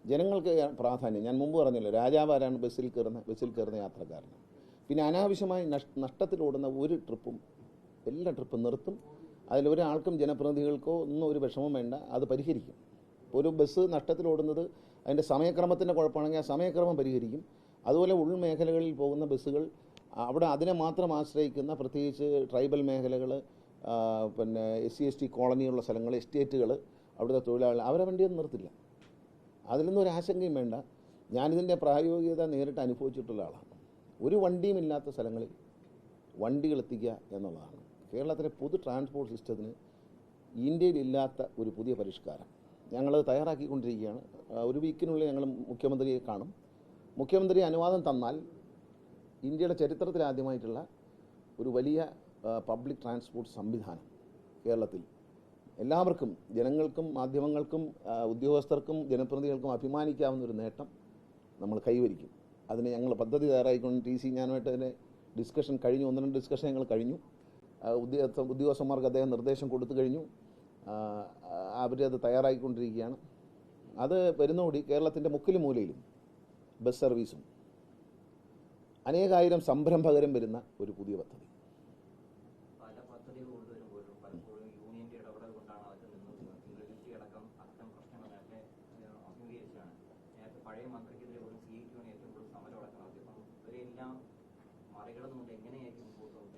ജനങ്ങൾക്ക് പ്രാധാന്യം. ഞാൻ മുമ്പ് പറഞ്ഞല്ലോ, രാജാവാരാണ് ബസ്സിൽ കയറുന്ന യാത്രക്കാരന്. പിന്നെ അനാവശ്യമായി നഷ്ടത്തിലോടുന്ന ഒരു ട്രിപ്പും, എല്ലാ ട്രിപ്പും നിർത്തും. അതിലൊരാൾക്കും ജനപ്രതിനിധികൾക്കോ ഒന്നും ഒരു വിഷമം വേണ്ട, അത് പരിഹരിക്കും. ഒരു ബസ് നഷ്ടത്തിലോടുന്നത് അതിൻ്റെ സമയക്രമത്തിൻ്റെ കുഴപ്പമാണെങ്കിൽ ആ സമയക്രമം പരിഹരിക്കും. അതുപോലെ ഉൾമേഖലകളിൽ പോകുന്ന ബസ്സുകൾ അവിടെ അതിനെ മാത്രം ആശ്രയിക്കുന്ന, പ്രത്യേകിച്ച് ട്രൈബൽ മേഖലകൾ, പിന്നെ SC/ST കോളനിയുള്ള സ്ഥലങ്ങൾ, എസ്റ്റേറ്റുകൾ, അവിടുത്തെ തൊഴിലാളികൾ, അവരെ വണ്ടിയൊന്നും നിർത്തില്ല. അതിലൊന്നും ഒരു ആശങ്കയും വേണ്ട. ഞാനിതിൻ്റെ പ്രായോഗികത നേരിട്ട് അനുഭവിച്ചിട്ടുള്ള ആളാണ്. ഒരു വണ്ടിയും ഇല്ലാത്ത സ്ഥലങ്ങളിൽ വണ്ടികൾ എത്തിക്കുക എന്നുള്ളതാണ് കേരളത്തിലെ പൊതു ട്രാൻസ്പോർട്ട് സിസ്റ്റത്തിന് ഇന്ത്യയിലില്ലാത്ത ഒരു പുതിയ പരിഷ്കാരം ഞങ്ങൾ തയ്യാറാക്കിക്കൊണ്ടിരിക്കുകയാണ്. ഒരു വീക്കിനുള്ളിൽ ഞങ്ങൾ മുഖ്യമന്ത്രിയെ കാണും. മുഖ്യമന്ത്രി അനുവാദം തന്നാൽ ഇന്ത്യയുടെ ചരിത്രത്തിലാദ്യമായിട്ടുള്ള ഒരു വലിയ പബ്ലിക് ട്രാൻസ്പോർട്ട് സംവിധാനം കേരളത്തിൽ എല്ലാവർക്കും, ജനങ്ങൾക്കും മാധ്യമങ്ങൾക്കും ഉദ്യോഗസ്ഥർക്കും ജനപ്രതിനിധികൾക്കും അഭിമാനിക്കാവുന്ന ഒരു നേട്ടം നമ്മൾ കൈവരിക്കും. അതിന് ഞങ്ങൾ പദ്ധതി തയ്യാറായിക്കൊണ്ട് TC ഞാനുമായിട്ട് അതിൻ്റെ ഡിസ്കഷൻ കഴിഞ്ഞു. 1-2 ഡിസ്കഷൻ ഞങ്ങൾ കഴിഞ്ഞു. ഉദ്യോഗസ്ഥന്മാർക്ക് അദ്ദേഹം നിർദ്ദേശം കൊടുത്തു കഴിഞ്ഞു. അവരത് തയ്യാറായിക്കൊണ്ടിരിക്കുകയാണ്. അത് വരുന്നതോടെ കേരളത്തിൻ്റെ മുക്കിലും മൂലയിലും ബസ് സർവീസും അനേകായിരം സംരംഭകരും വരുന്ന ഒരു പുതിയ പദ്ധതി.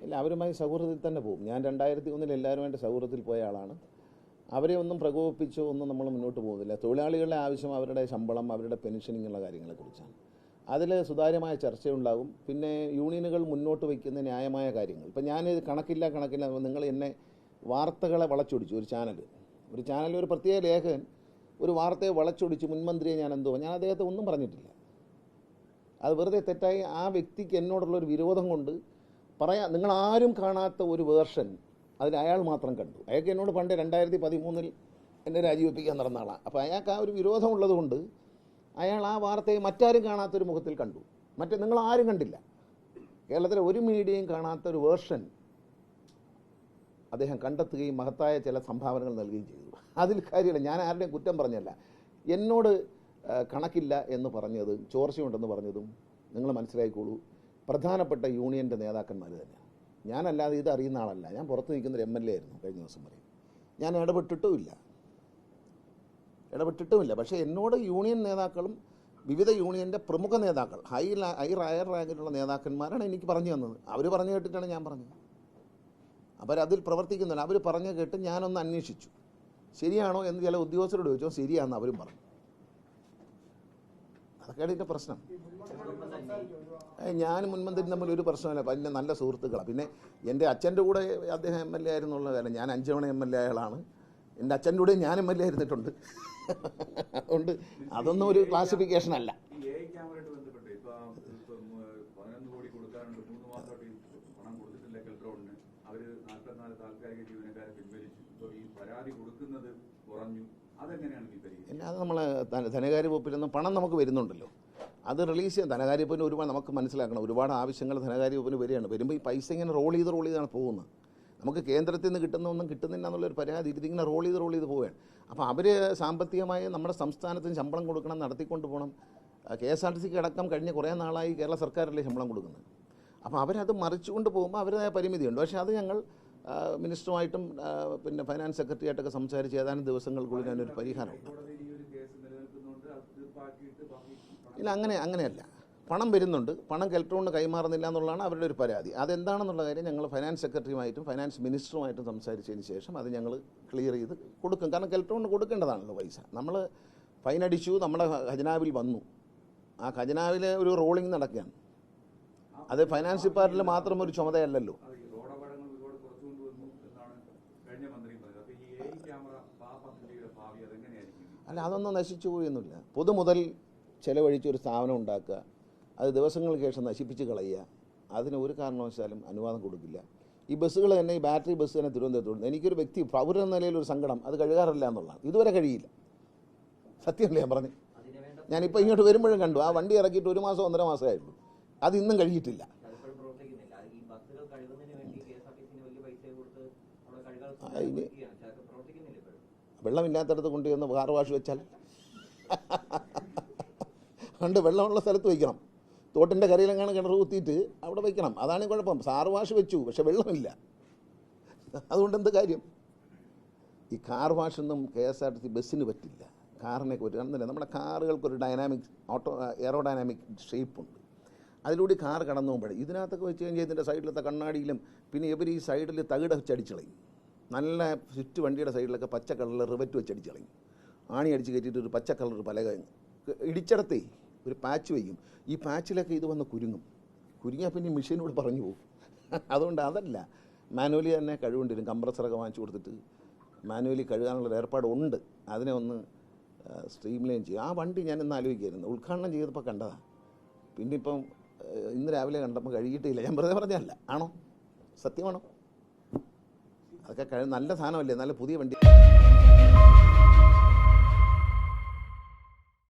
ഇല്ല, അവരുമായി സൗഹൃദത്തിൽ തന്നെ പോകും. ഞാൻ 2001 എല്ലാവരുമായിട്ട് സൗഹൃദത്തിൽ പോയ ആളാണ്. അവരെ ഒന്നും പ്രകോപിപ്പിച്ചോ ഒന്നും നമ്മൾ മുന്നോട്ട് പോകുന്നില്ല. തൊഴിലാളികളുടെ ആവശ്യം അവരുടെ ശമ്പളം, അവരുടെ പെൻഷനിങ്ങുള്ള കാര്യങ്ങളെക്കുറിച്ചാണ്. അതിൽ സുതാര്യമായ ചർച്ചയുണ്ടാകും. പിന്നെ യൂണിയനുകൾ മുന്നോട്ട് വയ്ക്കുന്ന ന്യായമായ കാര്യങ്ങൾ. ഇപ്പം ഞാനിത് കണക്കില്ല നിങ്ങൾ എന്നെ വാർത്തകളെ വളച്ചൊടിച്ചു. ഒരു ചാനൽ ഒരു പ്രത്യേക ലേഖകൻ ഒരു വാർത്തയെ വളച്ചൊടിച്ച് മുൻമന്ത്രിയെ ഞാൻ അദ്ദേഹത്തെ ഒന്നും പറഞ്ഞിട്ടില്ല. അത് വെറുതെ തെറ്റായി ആ വ്യക്തിക്ക് എന്നോടുള്ളൊരു വിരോധം കൊണ്ട് നിങ്ങൾ ആരും കാണാത്ത ഒരു വേർഷൻ അതിൽ അയാൾ മാത്രം കണ്ടു. അയാൾക്ക് എന്നോട് പണ്ട് 2013 എന്നെ രാജിവെപ്പിക്കാൻ നടന്ന ആളാണ്. അപ്പോൾ അയാൾക്ക് ആ ഒരു വിരോധമുള്ളത് കൊണ്ട് അയാൾ ആ വാർത്തയെ മറ്റാരും കാണാത്തൊരു മുഖത്തിൽ കണ്ടു. നിങ്ങൾ ആരും കണ്ടില്ല. കേരളത്തിലെ ഒരു മീഡിയയും കാണാത്ത ഒരു വേർഷൻ അദ്ദേഹം കണ്ടെത്തുകയും മഹത്തായ ചില സംഭാവനകൾ നൽകുകയും ചെയ്തു. അതിൽ കാര്യമില്ല, ഞാൻ ആരുടെയും കുറ്റം പറഞ്ഞല്ല. എന്നോട് കണക്കില്ല എന്ന് പറഞ്ഞത്, ചോർച്ചയുണ്ടെന്ന് പറഞ്ഞതും നിങ്ങൾ മനസ്സിലാക്കിക്കോളൂ, പ്രധാനപ്പെട്ട യൂണിയൻ്റെ നേതാക്കന്മാർ തന്നെയാണ്. ഞാനല്ലാതെ ഇത് അറിയുന്ന ആളല്ല. ഞാൻ പുറത്ത് നിൽക്കുന്നൊരു MLA ആയിരുന്നു കഴിഞ്ഞ ദിവസം വരെ. ഞാൻ ഇടപെട്ടിട്ടുമില്ല. പക്ഷേ എന്നോട് യൂണിയൻ നേതാക്കളും വിവിധ യൂണിയൻ്റെ പ്രമുഖ നേതാക്കൾ, ഹയർ റാങ്കിലുള്ള നേതാക്കന്മാരാണ് എനിക്ക് പറഞ്ഞു തന്നത്. അവർ പറഞ്ഞു കേട്ടിട്ടാണ് ഞാൻ പറഞ്ഞത്. അവരതിൽ പ്രവർത്തിക്കുന്നില്ല. അവർ പറഞ്ഞു കേട്ട് ഞാനൊന്ന് അന്വേഷിച്ചു, ശരിയാണോ എന്ന് ചില ഉദ്യോഗസ്ഥരോട് ചോദിച്ചോ, ശരിയാണെന്ന് അവരും പറഞ്ഞു. അതൊക്കെയാണ് ഇതിൻ്റെ പ്രശ്നം. ഞാനും മുൻമന്ത്രി തമ്മിൽ ഒരു പ്രശ്നമില്ല. പിന്നെ നല്ല സുഹൃത്തുക്കളാണ്. പിന്നെ എൻ്റെ അച്ഛൻ്റെ കൂടെ അദ്ദേഹം MLA ആയിരുന്നുള്ള കാര്യം, ഞാൻ 5 തവണ MLA ആളാണ്. എൻ്റെ അച്ഛൻ്റെ കൂടെ ഞാൻ MLA ആയിരുന്നിട്ടുണ്ട്. അതുകൊണ്ട് അതൊന്നും ഒരു ക്ലാസിഫിക്കേഷൻ അല്ല. പിന്നെ അത് നമ്മൾ ധനകാര്യ വകുപ്പിൽ നിന്നും പണം നമുക്ക് വരുന്നുണ്ടല്ലോ, അത് റിലീസ് ചെയ്യാൻ ധനകാര്യ വകുപ്പിന് ഒരുപാട് നമുക്ക് മനസ്സിലാക്കണം. ഒരുപാട് ആവശ്യങ്ങൾ ധനകാര്യ വകുപ്പിന് വരുമ്പോൾ ഈ പൈസ ഇങ്ങനെ റോൾ ചെയ്താണ് പോകുന്നത്. നമുക്ക് കേന്ദ്രത്തിൽ നിന്ന് കിട്ടുന്നൊന്നും കിട്ടുന്നില്ല എന്നുള്ളൊരു പരാതി ഇതിങ്ങനെ റോൾ ചെയ്ത് പോവുകയാണ്. അപ്പോൾ അവർ സാമ്പത്തികമായി നമ്മുടെ സംസ്ഥാനത്തിന് ശമ്പളം കൊടുക്കണം, നടത്തിക്കൊണ്ട് പോകണം. KSRTCക്ക് അടക്കം കഴിഞ്ഞ കുറേ നാളായി കേരള സർക്കാരല്ലേ ശമ്പളം കൊടുക്കുന്നത്. അപ്പോൾ അവരത് മറിച്ചുകൊണ്ട് പോകുമ്പോൾ അവരുടേതായ പരിമിതിയുണ്ട്. പക്ഷേ അത് ഞങ്ങൾ മിനിസ്റ്ററുമായിട്ടും പിന്നെ ഫൈനാൻസ് സെക്രട്ടറിയായിട്ടൊക്കെ സംസാരിച്ച് ഏതാനും ദിവസങ്ങൾക്കുള്ളിൽ അതിനൊരു പരിഹാരമുണ്ട്. ഇല്ല, അങ്ങനെയല്ല. പണം വരുന്നുണ്ട്, പണം കെൽട്രോണിന് കൈമാറുന്നില്ല എന്നുള്ളതാണ് അവരുടെ ഒരു പരാതി. അതെന്താണെന്നുള്ള കാര്യം ഞങ്ങൾ ഫൈനാൻസ് സെക്രട്ടറിയുമായിട്ടും ഫൈനാൻസ് മിനിസ്റ്ററുമായിട്ടും സംസാരിച്ചതിന് ശേഷം അത് ഞങ്ങൾ ക്ലിയർ ചെയ്ത് കൊടുക്കും. കാരണം കെൽട്രോണിന് കൊടുക്കേണ്ടതാണല്ലോ പൈസ. നമ്മൾ ഫൈൻ അടിച്ചു, നമ്മുടെ ഖജനാവിൽ വന്നു. ആ ഖജനാവിലെ ഒരു റോളിംഗ് നടക്കുകയാണ്. അത് ഫൈനാൻസ് ഡിപ്പാർട്ട്മെൻറ്റിൽ മാത്രം ഒരു ചുമതലയല്ലല്ലോ. അല്ല, അതൊന്നും നശിച്ചു പോയൊന്നുമില്ല. പൊതുമുതൽ ചെലവഴിച്ചൊരു സ്ഥാപനം ഉണ്ടാക്കുക, അത് ദിവസങ്ങൾക്ക് ശേഷം നശിപ്പിച്ച് കളയുക, അതിന് ഒരു കാരണവശാലും അനുവാദം കൊടുക്കില്ല. ഈ ബസ്സുകൾ തന്നെ, ഈ ബാറ്ററി ബസ് തന്നെ തിരുവനന്തപുരത്തോട് എനിക്കൊരു വ്യക്തി പൗരൻ എന്ന നിലയിലൊരു സങ്കടം, അത് കഴുകാറില്ല എന്നുള്ളതാണ്. ഇതുവരെ കഴിയില്ല. സത്യമല്ലേ ഞാൻ പറഞ്ഞു? ഞാനിപ്പോൾ ഇങ്ങോട്ട് വരുമ്പോഴും കണ്ടു, ആ വണ്ടി ഇറക്കിയിട്ട് 1 മാസം 1.5 മാസമായിട്ടുള്ളൂ, അത് ഇന്നും കഴുകിയിട്ടില്ല. വെള്ളമില്ലാത്തടത്ത് കൊണ്ടുവന്ന് കാർ വാഷ് വെച്ചാൽ പണ്ട് വെള്ളമുള്ള സ്ഥലത്ത് വയ്ക്കണം. തോട്ടിൻ്റെ കരയിലെങ്ങാണ് കിണർ കുത്തിയിട്ട് അവിടെ വയ്ക്കണം. അതാണ് കുഴപ്പം. സാർ വാഷ് വെച്ചു, പക്ഷെ വെള്ളമില്ല. അതുകൊണ്ട് എന്ത് കാര്യം? ഈ കാർ വാഷൊന്നും KSRTC ബസ്സിന് പറ്റില്ല. കാറിനൊക്കെ പറ്റും. കാരണം നമ്മുടെ കാറുകൾക്കൊരു ഡൈനാമിക് എയറോഡൈനാമിക് ഷേപ്പുണ്ട്. അതിലൂടെ കാർ കടന്നു പോകുമ്പോഴേ ഇതിനകത്തൊക്കെ വെച്ച് കഴിഞ്ഞാൽ ഇതിൻ്റെ സൈഡിലത്തെ കണ്ണാടിയിലും പിന്നെ ഇവർ ഈ സൈഡിൽ തകിട് വെച്ചടിച്ച് കളയും. നല്ല സ്വിഫ്റ്റ് വണ്ടിയുടെ സൈഡിലൊക്കെ പച്ച കളറിൽ റിവറ്റ് വെച്ചടിച്ച് കളയും. ആണി അടിച്ച് കയറ്റിയിട്ട് ഒരു പച്ച കളർ പലക ഇടിച്ചിടത്തേ ഒരു പാച്ച് വയ്ക്കും. ഈ പാച്ചിലൊക്കെ ഇത് വന്ന് കുരുങ്ങിയാൽ പിന്നെ മെഷീനോട് പറഞ്ഞു പോകും. അതുകൊണ്ട് അതല്ല, മാനുവലി തന്നെ കഴിവുണ്ട് വരും. കംപ്രസറൊക്കെ വാങ്ങിച്ചു കൊടുത്തിട്ട് മാനുവലി കഴുകാനുള്ളൊരു ഏർപ്പാടുണ്ട്. അതിനെ ഒന്ന് സ്ട്രീം ലൈൻ ചെയ്യും. ആ വണ്ടി ഞാൻ ഇന്ന് ആലോചിക്കായിരുന്നു. ഉദ്ഘാടനം ചെയ്തപ്പോൾ കണ്ടതാണ്. പിന്നെ ഇപ്പം ഇന്ന് രാവിലെ കണ്ടപ്പോൾ കഴുകിയിട്ടില്ല. ഞാൻ വെറുതെ പറഞ്ഞതല്ല. ആണോ? സത്യമാണോ? അതൊക്കെ നല്ല സാധനമല്ലേ, നല്ല പുതിയ വണ്ടി.